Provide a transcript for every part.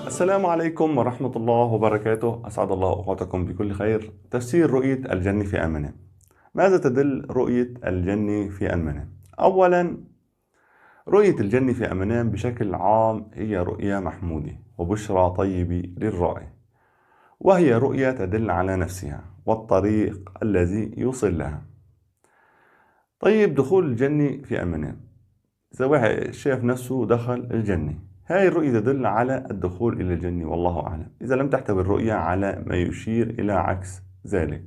السلام عليكم ورحمة الله وبركاته. أسعد الله أوقاتكم بكل خير. تفسير رؤية الجن في المنام. ماذا تدل رؤية الجن في المنام؟ أولا، رؤية الجن في المنام بشكل عام هي رؤية محمودة وبشرى طيبة للرائي، وهي رؤية تدل على نفسها والطريق الذي يوصل لها. طيب، دخول الجن في المنام، إذا واحد شاف نفسه دخل الجنة، هاي الرؤية تدل على الدخول إلى الجنة، والله أعلم، إذا لم تحتوي الرؤية على ما يشير إلى عكس ذلك.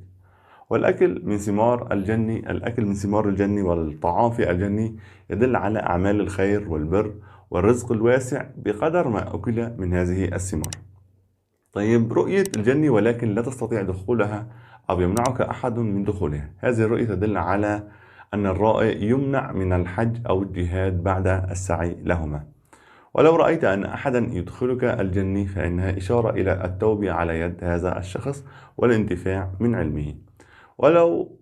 والأكل من ثمار الجنة، الأكل من ثمار الجنة والطعام في الجنة يدل على أعمال الخير والبر والرزق الواسع بقدر ما أكل من هذه الثمار. طيب، رؤية الجنة ولكن لا تستطيع دخولها أو يمنعك أحد من دخولها، هذه الرؤية تدل على أن الرائي يمنع من الحج أو الجهاد بعد السعي لهما. ولو رأيت أن أحدا يدخلك الجنة فإنها إشارة إلى التوبة على يد هذا الشخص والانتفاع من علمه. ولو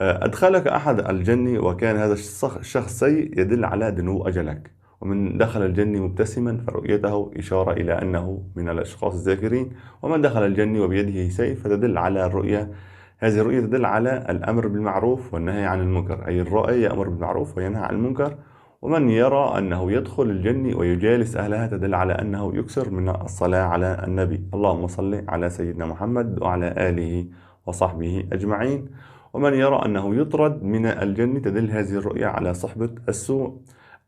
أدخلك أحد الجنة وكان هذا الشخص سيء يدل على دنو أجلك. ومن دخل الجنة مبتسما فرؤيته إشارة إلى أنه من الأشخاص الذاكرين. ومن دخل الجنة وبيده سيف فتدل على الرؤية، هذه الرؤية تدل على الأمر بالمعروف والنهي عن المنكر، أي الرائي يأمر بالمعروف وينهى عن المنكر. ومن يرى أنه يدخل الجنة ويجالس أهلها تدل على أنه يكثر من الصلاة على النبي، اللهم صل على سيدنا محمد وعلى آله وصحبه أجمعين. ومن يرى أنه يطرد من الجنة تدل هذه الرؤية على صحبة السوء.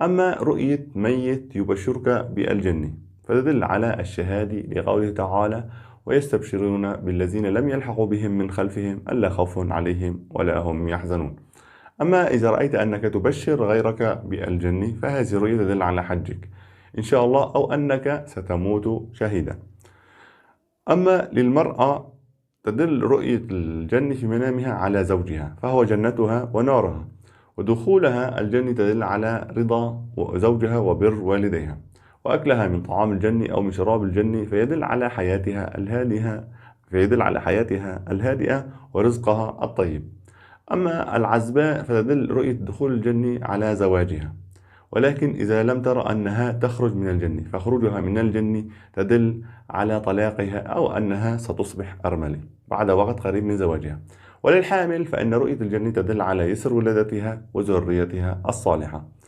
أما رؤية ميت يبشرك بالجنة فتدل على الشهادة لقوله تعالى: ويستبشرون بالذين لم يلحقوا بهم من خلفهم ألا خوف عليهم ولا هم يحزنون. أما إذا رأيت أنك تبشر غيرك بالجنة فهذه الرؤية تدل على حجك إن شاء الله، أو أنك ستموت شهيدا. أما للمرأة تدل رؤية الجنة في منامها على زوجها فهو جنتها ونارها، ودخولها الجنة تدل على رضا زوجها وبر والديها، وأكلها من طعام الجنة أو من شراب الجنة فيدل على حياتها الهادئة ورزقها الطيب. أما العزباء فتدل رؤية دخول الجنة على زواجها، ولكن إذا لم ترى أنها تخرج من الجنة فخروجها من الجنة تدل على طلاقها أو أنها ستصبح أرملة بعد وقت قريب من زواجها. وللحامل فإن رؤية الجنة تدل على يسر ولادتها وذريتها الصالحة.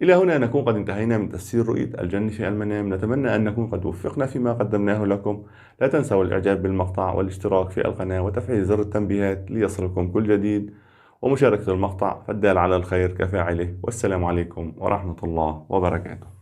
إلى هنا نكون قد انتهينا من تفسير رؤية الجن في المنام. نتمنى أن نكون قد وفقنا فيما قدمناه لكم. لا تنسوا الإعجاب بالمقطع والاشتراك في القناة وتفعيل زر التنبيهات ليصلكم كل جديد، ومشاركة المقطع فالدال على الخير كفاعله. والسلام عليكم ورحمة الله وبركاته.